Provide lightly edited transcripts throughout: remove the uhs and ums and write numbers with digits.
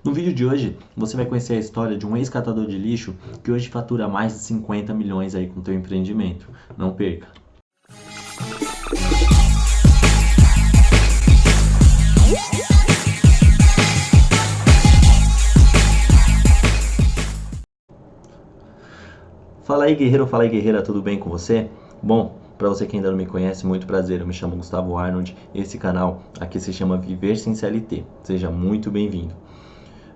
No vídeo de hoje, você vai conhecer a história de um ex-catador de lixo que hoje fatura mais de 50 milhões aí com o teu empreendimento. Não perca! Fala aí, guerreiro, fala aí, guerreira, tudo bem com você? Bom, para você que ainda não me conhece, muito prazer, eu me chamo Gustavo Arnold. Esse canal aqui se chama Viver Sem CLT. Seja muito bem-vindo.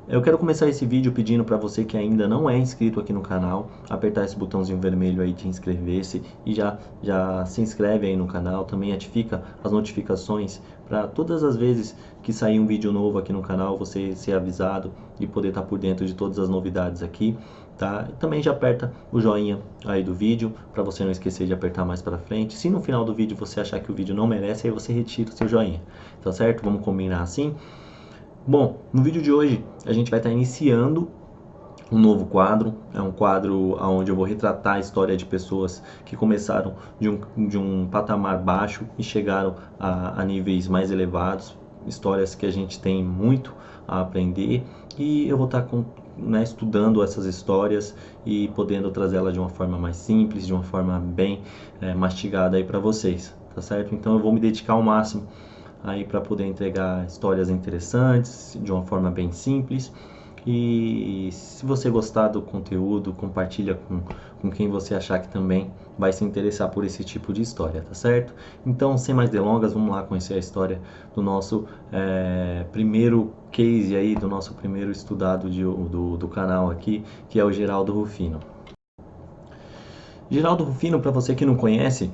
Eu quero começar esse vídeo pedindo para você que ainda não é inscrito aqui no canal, apertar esse botãozinho vermelho aí de inscrever-se e já se inscreve aí no canal, também ativa as notificações para todas as vezes que sair um vídeo novo aqui no canal você ser avisado e poder estar por dentro de todas as novidades aqui, tá? E também já aperta o joinha aí do vídeo para você não esquecer de apertar mais para frente. Se no final do vídeo você achar que o vídeo não merece, aí você retira o seu joinha, tá certo? Vamos combinar assim? Bom, no vídeo de hoje a gente vai estar iniciando um novo quadro. É um quadro onde eu vou retratar a história de pessoas que começaram de um patamar baixo e chegaram a níveis mais elevados. Histórias que a gente tem muito a aprender e eu vou estar estudando essas histórias e podendo trazê-las de uma forma mais simples, de uma forma bem mastigada aí para vocês, tá certo? Então eu vou me dedicar ao máximo aí para poder entregar histórias interessantes de uma forma bem simples. E se você gostar do conteúdo, compartilha com quem você achar que também vai se interessar por esse tipo de história, tá certo? Então, sem mais delongas, vamos lá conhecer a história do nosso primeiro case aí, do nosso primeiro estudado do canal aqui, que é o Geraldo Rufino. Geraldo Rufino, para você que não conhece,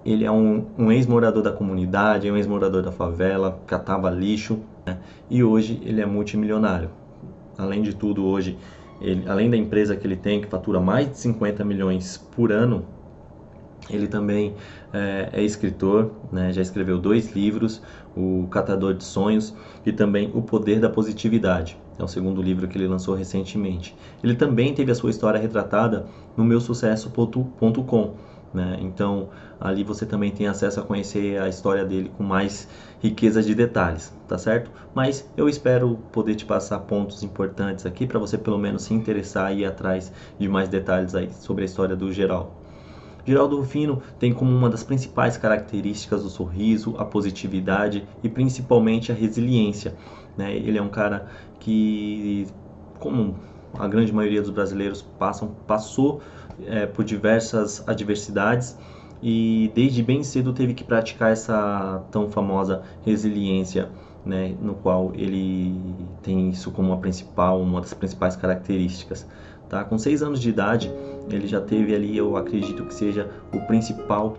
ele é um ex-morador da comunidade, um ex-morador da favela, catava lixo, né? E hoje ele é multimilionário. Além de tudo, hoje, além da empresa que ele tem, que fatura mais de 50 milhões por ano, ele também é escritor, né? Já escreveu 2 livros, O Catador de Sonhos e também O Poder da Positividade. É o segundo livro que ele lançou recentemente. Ele também teve a sua história retratada no meusucesso.com. Né? Então ali você também tem acesso a conhecer a história dele com mais riqueza de detalhes, tá certo? Mas eu espero poder te passar pontos importantes aqui para você pelo menos se interessar e ir atrás de mais detalhes aí sobre a história do Geraldo. Geraldo Rufino tem como uma das principais características o sorriso, a positividade e principalmente a resiliência, né? Ele é um cara que, como a grande maioria dos brasileiros passou por diversas adversidades e desde bem cedo teve que praticar essa tão famosa resiliência, né, no qual ele tem isso como uma das principais características. Tá? Com 6 anos de idade, ele já teve ali, eu acredito que seja a principal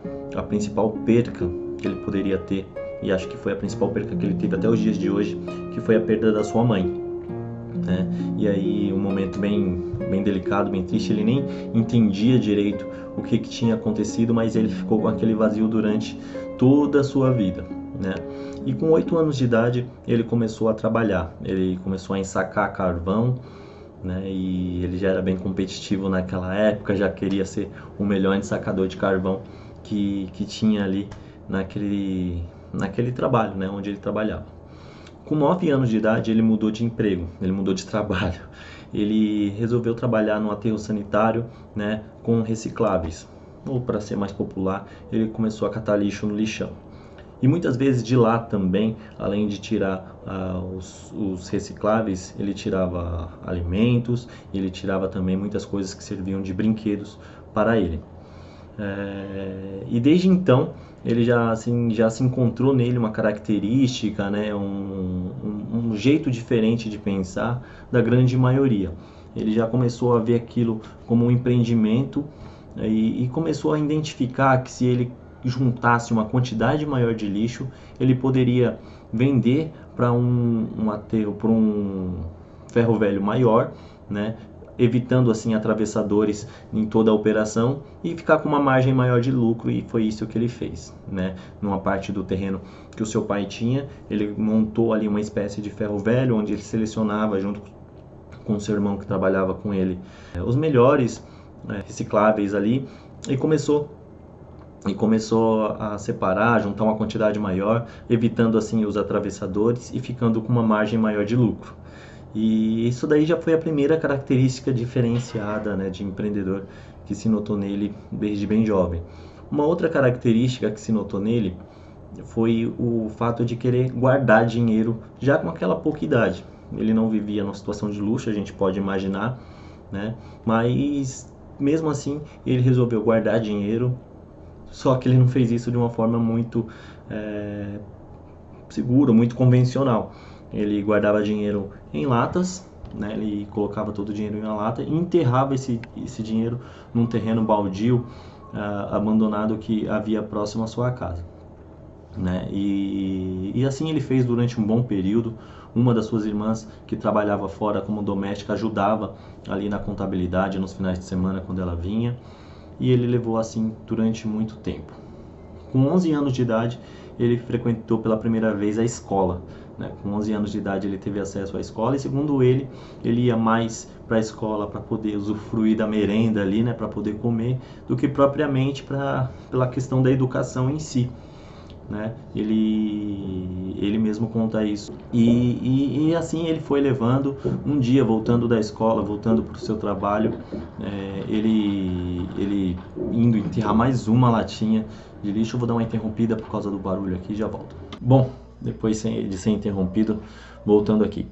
perca que ele poderia ter, e acho que foi a principal perca que ele teve até os dias de hoje, que foi a perda da sua mãe. Né? E aí um momento bem delicado, bem triste, ele nem entendia direito o que tinha acontecido, mas ele ficou com aquele vazio durante toda a sua vida, né? E com 8 anos de idade ele começou a trabalhar, ele começou a ensacar carvão, né? E ele já era bem competitivo naquela época, já queria ser o melhor ensacador de carvão que tinha ali naquele trabalho, né? Onde ele trabalhava. Com 9 anos de idade ele mudou de emprego, ele mudou de trabalho. Ele resolveu trabalhar no aterro sanitário, né, com recicláveis. Ou para ser mais popular, ele começou a catar lixo no lixão. E muitas vezes de lá também, além de tirar os recicláveis, ele tirava alimentos, ele tirava também muitas coisas que serviam de brinquedos para ele. E desde então ele já se encontrou nele uma característica, né, um jeito diferente de pensar da grande maioria. Ele já começou a ver aquilo como um empreendimento e começou a identificar que se ele juntasse uma quantidade maior de lixo, ele poderia vender para um aterro, para um ferro velho maior, né, evitando assim atravessadores em toda a operação e ficar com uma margem maior de lucro, e foi isso que ele fez, né? Numa parte do terreno que o seu pai tinha, ele montou ali uma espécie de ferro velho onde ele selecionava junto com o seu irmão que trabalhava com ele os melhores recicláveis ali e começou a separar, juntar uma quantidade maior, evitando assim os atravessadores e ficando com uma margem maior de lucro. E isso daí já foi a primeira característica diferenciada, né, de empreendedor que se notou nele desde bem jovem. Uma outra característica que se notou nele foi o fato de querer guardar dinheiro já com aquela pouca idade. Ele não vivia numa situação de luxo, a gente pode imaginar, né? Mas mesmo assim ele resolveu guardar dinheiro, só que ele não fez isso de uma forma muito segura, muito convencional. Ele guardava dinheiro em latas, né? Ele colocava todo o dinheiro em uma lata e enterrava esse dinheiro num terreno baldio, abandonado que havia próximo à sua casa. Né? E assim ele fez durante um bom período. Uma das suas irmãs, que trabalhava fora como doméstica, ajudava ali na contabilidade nos finais de semana quando ela vinha, e ele levou assim durante muito tempo. Com 11 anos de idade, ele frequentou pela primeira vez a escola. Né? Com 11 anos de idade, ele teve acesso à escola, e segundo ele ia mais para a escola para poder usufruir da merenda ali, né? Para poder comer, do que propriamente pela questão da educação em si. Né? Ele mesmo conta isso. E assim ele foi levando. Um dia, voltando da escola, voltando para o seu trabalho, ele indo enterrar mais uma latinha de lixo. Eu vou dar uma interrompida por causa do barulho aqui e já volto. Bom, depois de ser interrompido, voltando aqui.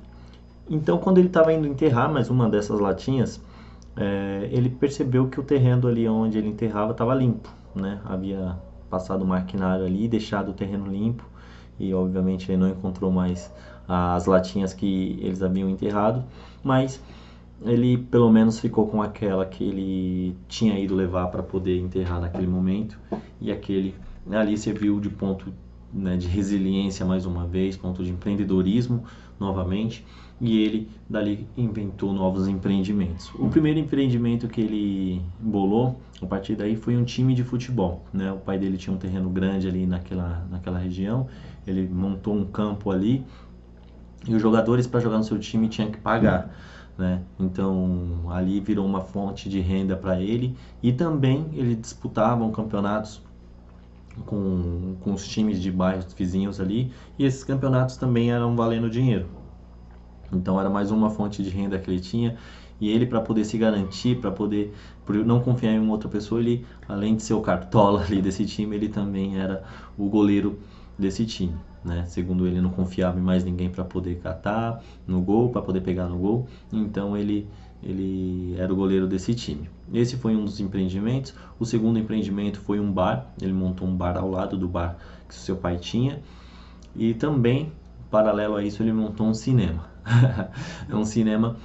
Então, quando ele estava indo enterrar mais uma dessas latinhas, ele percebeu que o terreno ali onde ele enterrava estava limpo, né? Havia passado o maquinário ali, deixado o terreno limpo, e obviamente ele não encontrou mais as latinhas que eles haviam enterrado, mas ele pelo menos ficou com aquela que ele tinha ido levar para poder enterrar naquele momento, e aquele ali serviu de ponto, né, de resiliência mais uma vez, ponto de empreendedorismo novamente, e ele dali inventou novos empreendimentos. O primeiro empreendimento que ele bolou a partir daí foi um time de futebol, né? O pai dele tinha um terreno grande ali naquela região, ele montou um campo ali, e os jogadores para jogar no seu time tinham que pagar, né? Então ali virou uma fonte de renda para ele, e também ele disputava campeonatos com os times de bairros vizinhos ali, e esses campeonatos também eram valendo dinheiro. Então era mais uma fonte de renda que ele tinha, e ele, para poder se garantir, por não confiar em uma outra pessoa, ele, além de ser o cartola ali desse time, ele também era o goleiro desse time, né? Segundo ele, não confiava em mais ninguém para poder catar no gol, para poder pegar no gol, então ele era o goleiro desse time. Esse foi um dos empreendimentos. O segundo empreendimento foi um bar. Ele montou um bar ao lado do bar que seu pai tinha, e também, paralelo a isso, ele montou um cinema. É um cinema.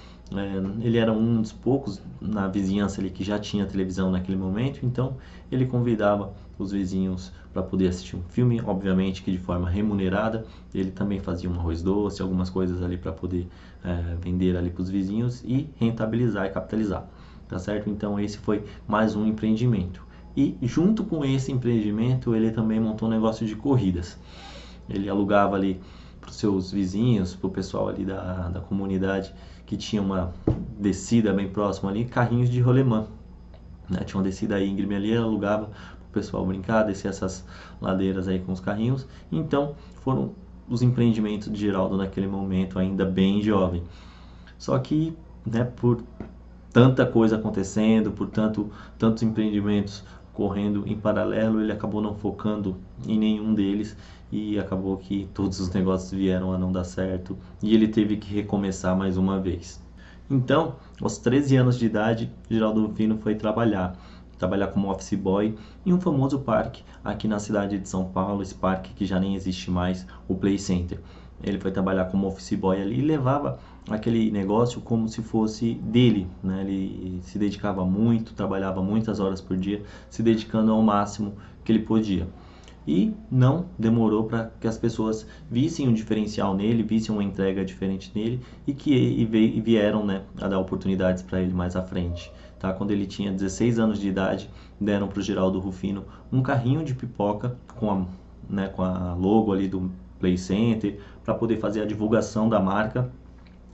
Ele era um dos poucos na vizinhança ali que já tinha televisão naquele momento, então ele convidava os vizinhos para poder assistir um filme, obviamente que de forma remunerada. Ele também fazia um arroz doce, algumas coisas ali para poder vender ali para os vizinhos e rentabilizar e capitalizar, tá certo? Então esse foi mais um empreendimento. E junto com esse empreendimento, ele também montou um negócio de corridas. Ele alugava ali para os seus vizinhos, para o pessoal ali da comunidade que tinha uma descida bem próxima ali, carrinhos de rolemã, né? Tinha uma descida íngreme ali, ele alugava para o pessoal brincar, descer essas ladeiras aí com os carrinhos. Então foram os empreendimentos de Geraldo naquele momento, ainda bem jovem. Só que, né, por tanta coisa acontecendo, por tantos empreendimentos correndo em paralelo, ele acabou não focando em nenhum deles, e acabou que todos os negócios vieram a não dar certo, e ele teve que recomeçar mais uma vez. Então, aos 13 anos de idade, Geraldo Rufino foi trabalhar como office boy em um famoso parque aqui na cidade de São Paulo, esse parque que já nem existe mais, o Play Center. Ele foi trabalhar como office boy ali e levava aquele negócio como se fosse dele, né? Ele se dedicava muito, trabalhava muitas horas por dia, se dedicando ao máximo que ele podia. E não demorou para que as pessoas vissem um diferencial nele, vissem uma entrega diferente nele, e vieram, né, a dar oportunidades para ele mais à frente. Tá? Quando ele tinha 16 anos de idade, deram para o Geraldo Rufino um carrinho de pipoca com a logo ali do Play Center, para poder fazer a divulgação da marca.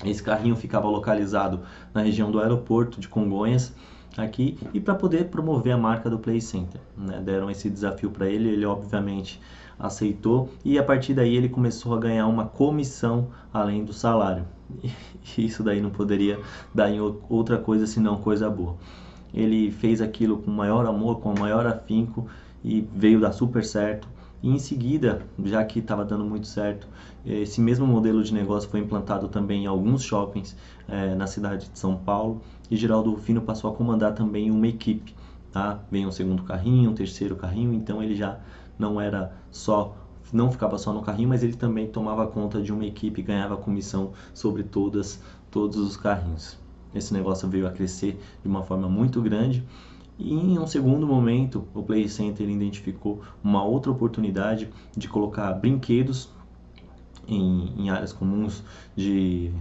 Esse carrinho ficava localizado na região do aeroporto de Congonhas, aqui, e para poder promover a marca do Play Center, né? Deram esse desafio para ele, ele obviamente aceitou e a partir daí ele começou a ganhar uma comissão além do salário. E isso daí não poderia dar em outra coisa senão coisa boa. Ele fez aquilo com maior amor, com maior afinco e veio dar super certo. E em seguida, já que estava dando muito certo, esse mesmo modelo de negócio foi implantado também em alguns shoppings na cidade de São Paulo e Geraldo Rufino passou a comandar também uma equipe. Tá? Veio um segundo carrinho, um terceiro carrinho, então ele já não ficava só no carrinho, mas ele também tomava conta de uma equipe e ganhava comissão sobre todos os carrinhos. Esse negócio veio a crescer de uma forma muito grande. E em um segundo momento, o Play Center identificou uma outra oportunidade de colocar brinquedos em áreas comuns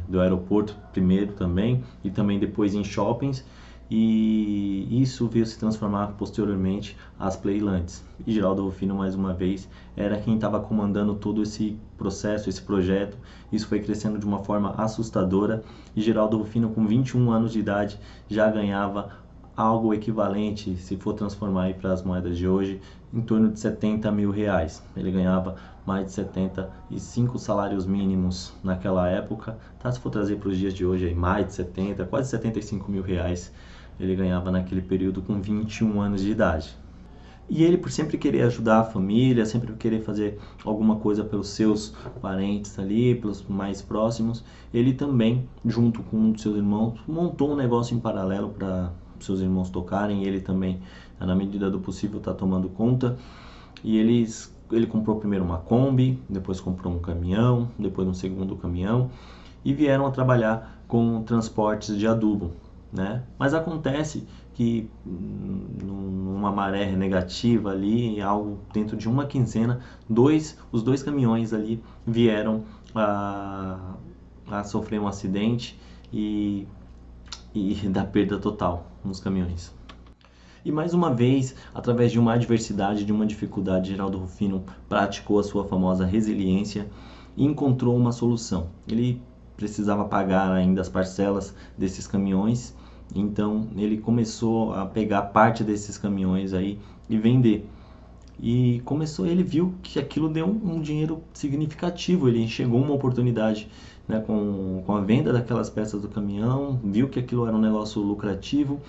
do aeroporto primeiro também, e também depois em shoppings, e isso veio se transformar posteriormente as Playlands. E Geraldo Rufino, mais uma vez, era quem estava comandando todo esse processo, esse projeto. Isso foi crescendo de uma forma assustadora, e Geraldo Rufino, com 21 anos de idade, já ganhava algo equivalente, se for transformar aí para as moedas de hoje, em torno de 70 mil reais. Ele ganhava mais de 75 salários mínimos naquela época, tá? Se for trazer para os dias de hoje, aí, mais de 70, quase 75 mil reais ele ganhava naquele período com 21 anos de idade. E ele, por sempre querer ajudar a família, sempre querer fazer alguma coisa pelos seus parentes ali, pelos mais próximos, ele também, junto com um dos seus irmãos, montou um negócio em paralelo para seus irmãos tocarem. Ele também, na medida do possível, está tomando conta. E ele comprou primeiro uma Kombi, depois comprou um caminhão, depois um segundo caminhão e vieram a trabalhar com transportes de adubo, né? Mas acontece que numa maré negativa ali, algo dentro de uma quinzena, os dois caminhões ali vieram a sofrer um acidente e dar perda total nos caminhões. E mais uma vez, através de uma adversidade, de uma dificuldade, Geraldo Rufino praticou a sua famosa resiliência e encontrou uma solução. Ele precisava pagar ainda as parcelas desses caminhões, então ele começou a pegar parte desses caminhões aí e vender. E ele viu que aquilo deu um dinheiro significativo, ele enxergou uma oportunidade, né, com a venda daquelas peças do caminhão, viu que aquilo era um negócio lucrativo,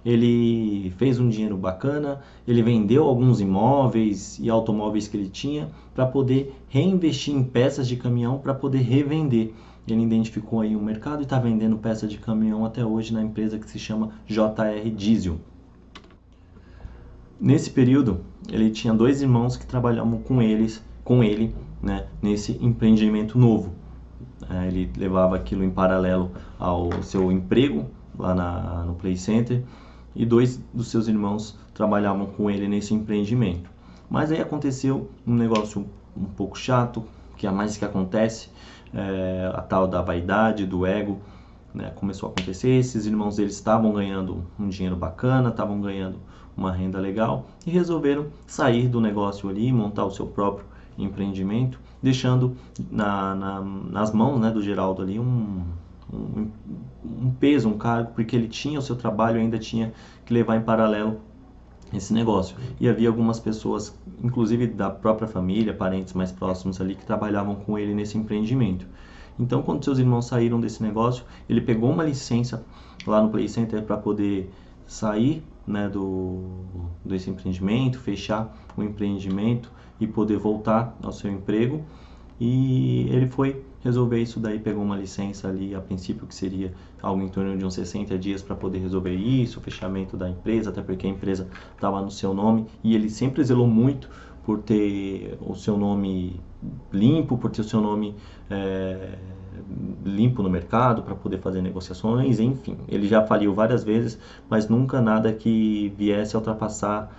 ele fez um dinheiro bacana, ele vendeu alguns imóveis e automóveis que ele tinha para poder reinvestir em peças de caminhão para poder revender. Ele identificou aí um mercado e está vendendo peças de caminhão até hoje na empresa que se chama JR Diesel. Nesse período, ele tinha dois irmãos que trabalhavam com ele, né, nesse empreendimento novo. Ele levava aquilo em paralelo ao seu emprego lá no Play Center, e dois dos seus irmãos trabalhavam com ele nesse empreendimento. Mas aí aconteceu um negócio um pouco chato, que é mais que acontece, a tal da vaidade, do ego, né, começou a acontecer. Esses irmãos deles estavam ganhando um dinheiro bacana, estavam ganhando uma renda legal e resolveram sair do negócio ali e montar o seu próprio empreendimento, deixando nas mãos, né, do Geraldo ali um peso, um cargo, porque ele tinha o seu trabalho e ainda tinha que levar em paralelo esse negócio. E havia algumas pessoas, inclusive da própria família, parentes mais próximos ali, que trabalhavam com ele nesse empreendimento. Então, quando seus irmãos saíram desse negócio, ele pegou uma licença lá no Play Center para poder sair, né, desse empreendimento, fechar o empreendimento e poder voltar ao seu emprego. E ele foi resolver isso daí, pegou uma licença ali, a princípio que seria algo em torno de uns 60 dias para poder resolver isso, o fechamento da empresa, até porque a empresa estava no seu nome e ele sempre zelou muito por ter o seu nome limpo, por ter o seu nome limpo no mercado, para poder fazer negociações, enfim. Ele já faliu várias vezes, mas nunca nada que viesse a ultrapassar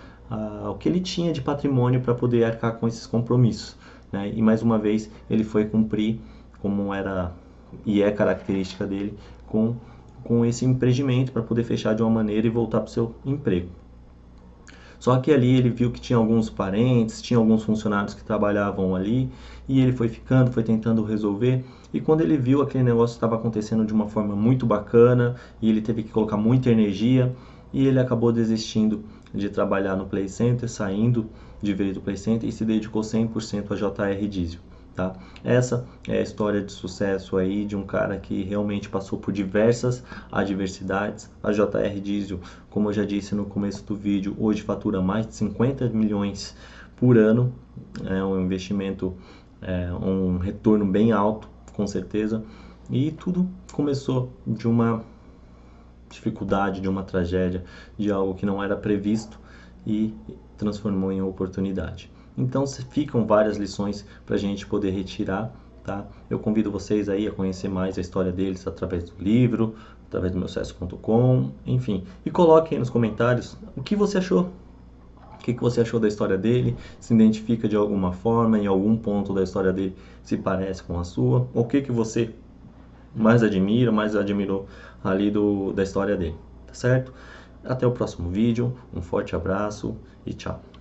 o que ele tinha de patrimônio para poder arcar com esses compromissos, né? E mais uma vez ele foi cumprir, como era e é característica dele, com esse empreendimento para poder fechar de uma maneira e voltar para o seu emprego. Só que ali ele viu que tinha alguns parentes, tinha alguns funcionários que trabalhavam ali, e ele foi tentando resolver, e quando ele viu aquele negócio estava acontecendo de uma forma muito bacana, e ele teve que colocar muita energia, e ele acabou desistindo de trabalhar no Play Center, saindo de Veículo Play Center e se dedicou 100% a JR Diesel. Tá? Essa é a história de sucesso aí de um cara que realmente passou por diversas adversidades. A JR Diesel, como eu já disse no começo do vídeo, hoje fatura mais de 50 milhões por ano. É um investimento, um retorno bem alto, com certeza. E tudo começou de uma dificuldade, de uma tragédia, de algo que não era previsto e transformou em oportunidade. Então ficam várias lições para a gente poder retirar, tá? Eu convido vocês aí a conhecer mais a história deles através do livro, através do meu sucesso.com, enfim. E coloquem aí nos comentários o que você achou. O que você achou da história dele? Se identifica de alguma forma, em algum ponto da história dele se parece com a sua? O que você mais admira, mais admirou ali da história dele, tá certo? Até o próximo vídeo, um forte abraço e tchau!